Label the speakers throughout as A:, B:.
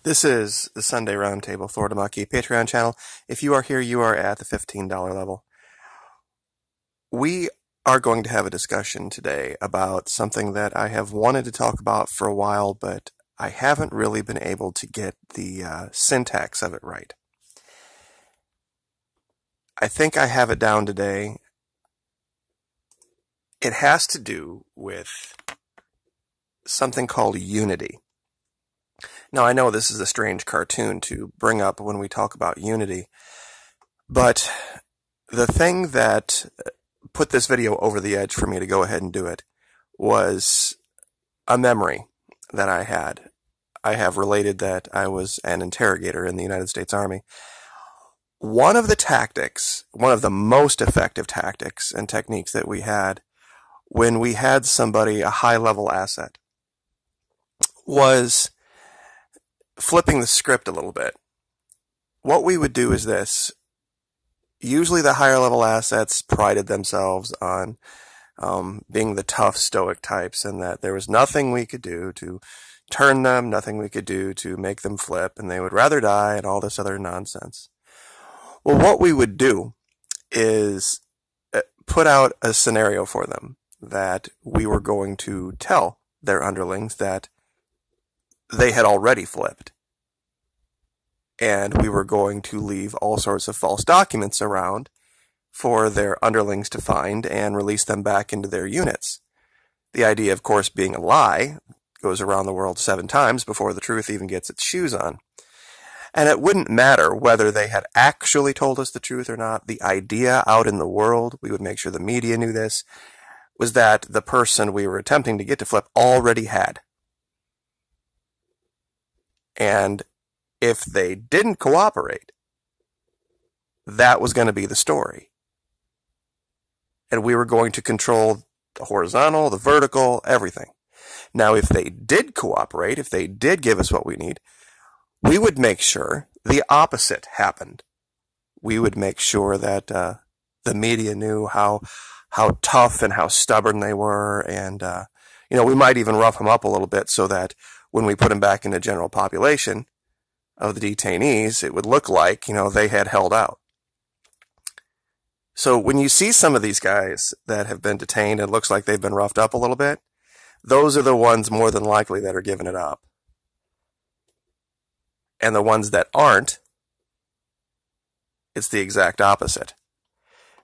A: This is the Sunday Roundtable Florida Maki Patreon channel. If you are here, you are at the $15 level. We are going to have a discussion today about something that I have wanted to talk about for a while, but I haven't really been able to get the syntax of it right. I think I have it down today. It has to do with something called unity. Now, I know this is a strange cartoon to bring up when we talk about unity, but the thing that put this video over the edge for me to go ahead and do it was a memory that I had. I have related that I was an interrogator in the United States Army. One of the tactics, one of the most effective tactics and techniques that we had when we had somebody, a high-level asset, was flipping the script a little bit. What we would do is this. Usually the higher level assets prided themselves on being the tough stoic types, and that there was nothing we could do to turn them, nothing we could do to make them flip, and they would rather die and all this other nonsense. Well, what we would do is put out a scenario for them that we were going to tell their underlings that they had already flipped. And we were going to leave all sorts of false documents around for their underlings to find and release them back into their units. The idea, of course, being a lie goes around the world 7 times before the truth even gets its shoes on. And it wouldn't matter whether they had actually told us the truth or not. The idea out in the world, we would make sure the media knew this, was that the person we were attempting to get to flip already had. And if they didn't cooperate, that was going to be the story. And we were going to control the horizontal, the vertical, everything. Now, if they did cooperate, if they did give us what we need, we would make sure the opposite happened. We would make sure that the media knew how tough and how stubborn they were, and we might even rough them up a little bit so that when we put them back in the general population of the detainees, it would look like, they had held out. So when you see some of these guys that have been detained and it looks like they've been roughed up a little bit, those are the ones more than likely that are giving it up. And the ones that aren't, it's the exact opposite.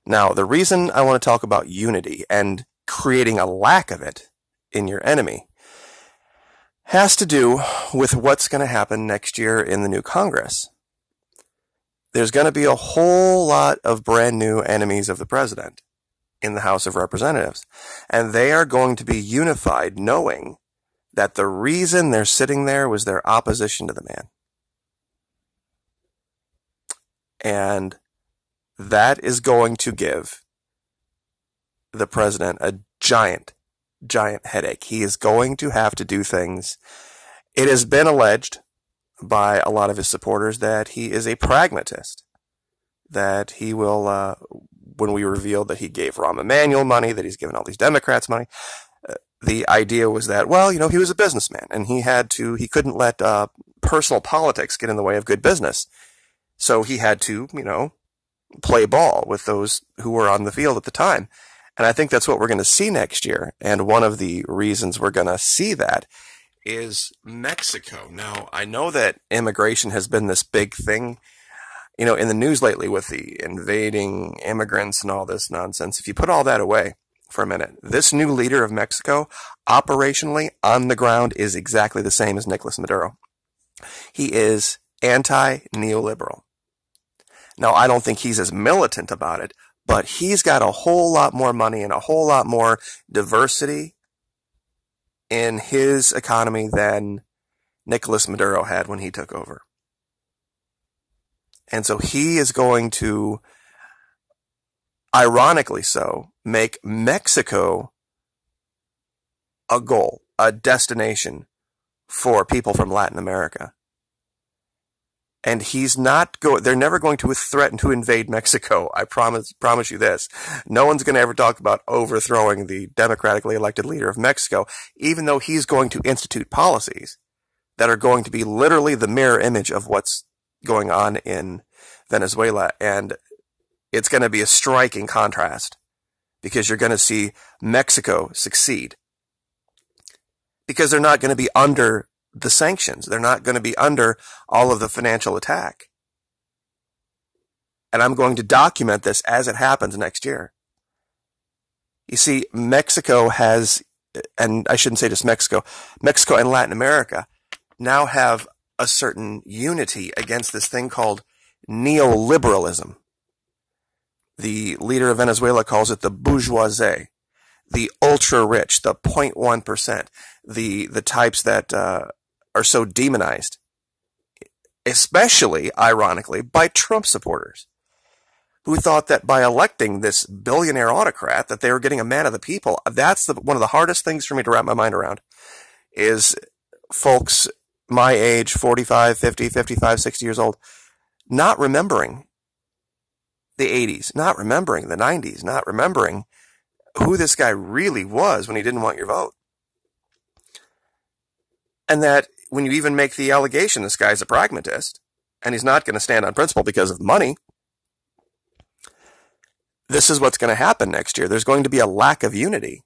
A: Now, the reason I want to talk about unity and creating a lack of it in your enemy has to do with what's going to happen next year in the new Congress. There's going to be a whole lot of brand new enemies of the president in the House of Representatives, and they are going to be unified knowing that the reason they're sitting there was their opposition to the man. And that is going to give the president a giant headache. He is going to have to do things. It has been alleged by a lot of his supporters that he is a pragmatist, that he will, when we revealed that he gave Rahm Emanuel money, that he's given all these Democrats money, the idea was that, he was a businessman and he couldn't let personal politics get in the way of good business. So he had to, play ball with those who were on the field at the time. And I think that's what we're going to see next year. And one of the reasons we're going to see that is Mexico. Now, I know that immigration has been this big thing, in the news lately with the invading immigrants and all this nonsense. If you put all that away for a minute, this new leader of Mexico, operationally, on the ground, is exactly the same as Nicolas Maduro. He is anti-neoliberal. Now, I don't think he's as militant about it, but he's got a whole lot more money and a whole lot more diversity in his economy than Nicolas Maduro had when he took over. And so he is going to, ironically so, make Mexico a goal, a destination for people from Latin America. And they're never going to threaten to invade Mexico. I promise you this. No one's going to ever talk about overthrowing the democratically elected leader of Mexico, even though he's going to institute policies that are going to be literally the mirror image of what's going on in Venezuela. And it's going to be a striking contrast, because you're going to see Mexico succeed, because they're not going to be under the sanctions. They're not going to be under all of the financial attack. And I'm going to document this as it happens next year. You see, Mexico has, and I shouldn't say just Mexico, Mexico and Latin America now have a certain unity against this thing called neoliberalism. The leader of Venezuela calls it the bourgeoisie, the ultra-rich, the 0.1%, the types that are so demonized, especially, ironically, by Trump supporters, who thought that by electing this billionaire autocrat that they were getting a man of the people. That's one of the hardest things for me to wrap my mind around, is folks my age, 45, 50, 55, 60 years old, not remembering the 80s, not remembering the 90s, not remembering who this guy really was when he didn't want your vote. And that when you even make the allegation this guy's a pragmatist and he's not going to stand on principle because of money, this is what's going to happen next year. There's going to be a lack of unity.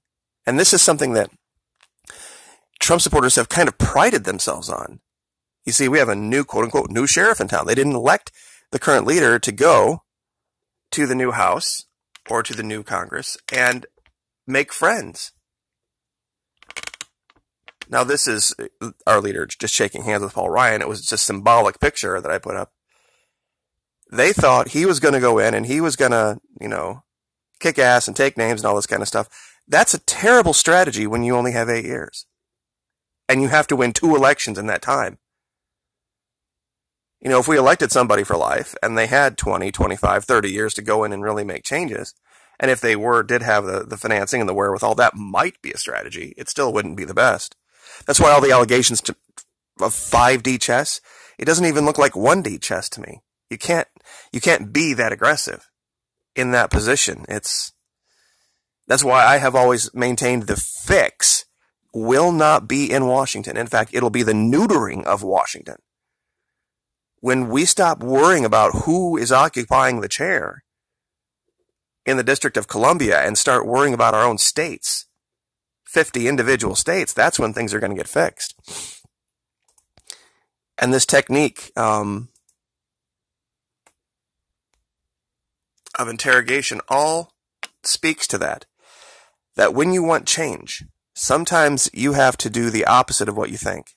A: And this is something that Trump supporters have kind of prided themselves on. You see, we have a new, quote unquote, new sheriff in town. They didn't elect the current leader to go to the new House or to the new Congress and make friends. Now, this is our leader just shaking hands with Paul Ryan. It was just a symbolic picture that I put up. They thought he was going to go in and he was going to, kick ass and take names and all this kind of stuff. That's a terrible strategy when you only have 8 years. And you have to win 2 elections in that time. If we elected somebody for life and they had 20, 25, 30 years to go in and really make changes, and if they did have the financing and the wherewithal, that might be a strategy. It still wouldn't be the best. That's why all the allegations of 5D chess, it doesn't even look like 1D chess to me. You can't be that aggressive in that position. That's why I have always maintained the fix will not be in Washington. In fact, it'll be the neutering of Washington. When we stop worrying about who is occupying the chair in the District of Columbia and start worrying about our own states, 50 individual states, that's when things are going to get fixed. And this technique of interrogation all speaks to that when you want change, sometimes you have to do the opposite of what you think.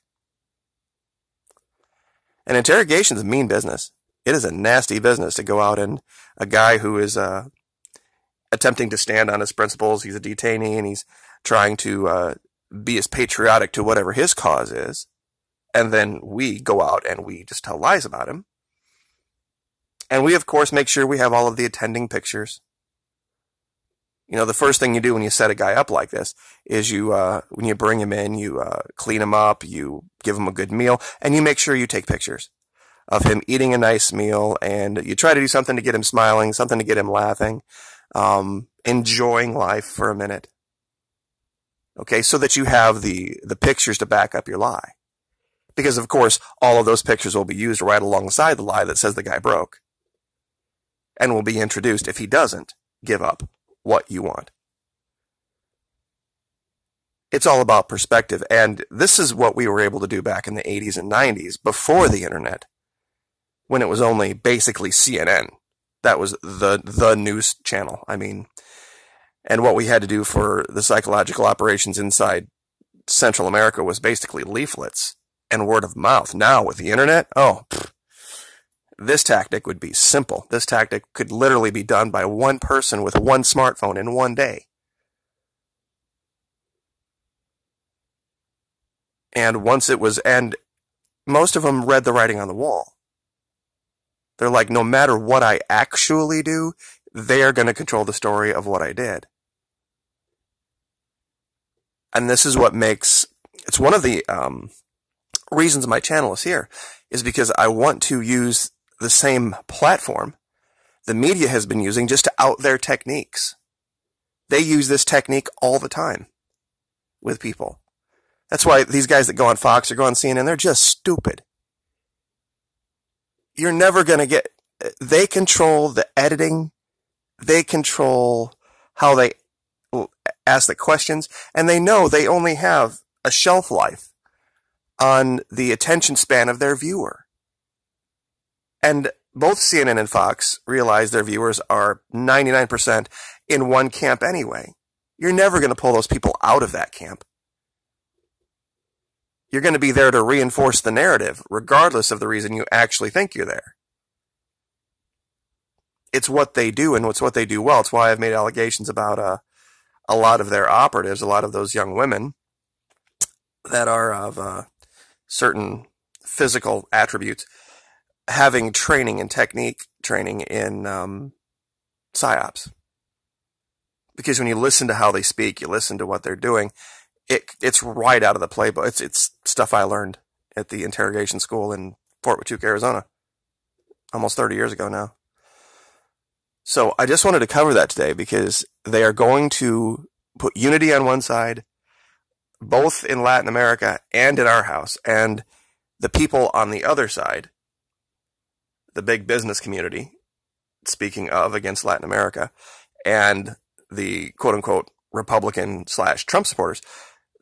A: And interrogation is a mean business. It is a nasty business to go out and a guy who is attempting to stand on his principles, he's a detainee and he's trying to be as patriotic to whatever his cause is, and then we go out and we just tell lies about him. And we, of course, make sure we have all of the attending pictures. The first thing you do when you set a guy up like this is when you bring him in, you clean him up, you give him a good meal, and you make sure you take pictures of him eating a nice meal, and you try to do something to get him smiling, something to get him laughing, enjoying life for a minute. Okay, so that you have the pictures to back up your lie. Because, of course, all of those pictures will be used right alongside the lie that says the guy broke. And will be introduced if he doesn't give up what you want. It's all about perspective. And this is what we were able to do back in the 80s and 90s before the internet, when it was only basically CNN. That was the news channel. And what we had to do for the psychological operations inside Central America was basically leaflets and word of mouth. Now with the internet, this tactic would be simple. This tactic could literally be done by one person with one smartphone in one day. And most of them read the writing on the wall. They're like, no matter what I actually do, they are going to control the story of what I did. And this is what it's one of the reasons my channel is here, is because I want to use the same platform the media has been using just to out their techniques. They use this technique all the time with people. That's why these guys that go on Fox or go on CNN, they're just stupid. You're never going to get... They control the editing. They control how they ask the questions. And they know they only have a shelf life on the attention span of their viewer. And both CNN and Fox realize their viewers are 99% in one camp anyway. You're never going to pull those people out of that camp. You're going to be there to reinforce the narrative, regardless of the reason you actually think you're there. It's what they do, and it's what they do well. It's why I've made allegations about a lot of their operatives, a lot of those young women that are of certain physical attributes, having training and technique training in PSYOPs. Because when you listen to how they speak, you listen to what they're doing, it's right out of the playbook. It's stuff I learned at the interrogation school in Fort Huachuca, Arizona, almost 30 years ago now. So I just wanted to cover that today because they are going to put unity on one side, both in Latin America and in our house, and the people on the other side, the big business community, speaking of, against Latin America, and the quote-unquote Republican/Trump supporters,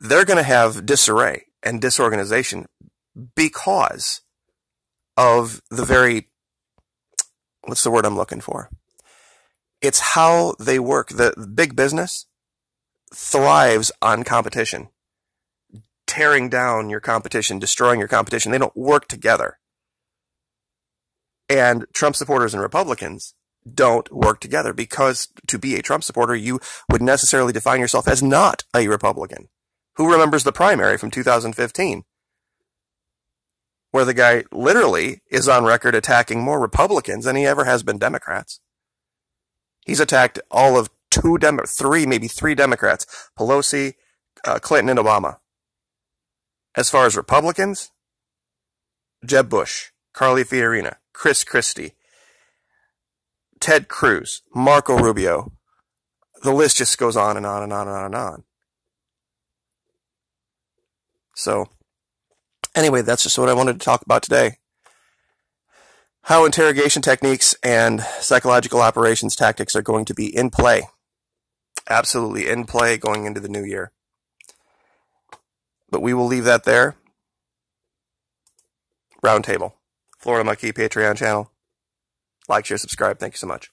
A: they're going to have disarray and disorganization because of the very, what's the word I'm looking for? It's how they work. The big business thrives on competition, tearing down your competition, destroying your competition. They don't work together. And Trump supporters and Republicans don't work together because to be a Trump supporter, you would necessarily define yourself as not a Republican. Who remembers the primary from 2015? Where the guy literally is on record attacking more Republicans than he ever has been Democrats. He's attacked all of maybe three Democrats, Pelosi, Clinton, and Obama. As far as Republicans, Jeb Bush, Carly Fiorina, Chris Christie, Ted Cruz, Marco Rubio. The list just goes on and on and on and on and on. So, anyway, that's just what I wanted to talk about today. How interrogation techniques and psychological operations tactics are going to be in play. Absolutely in play going into the new year. But we will leave that there. Roundtable. Florida Monkey Patreon channel. Like, share, subscribe. Thank you so much.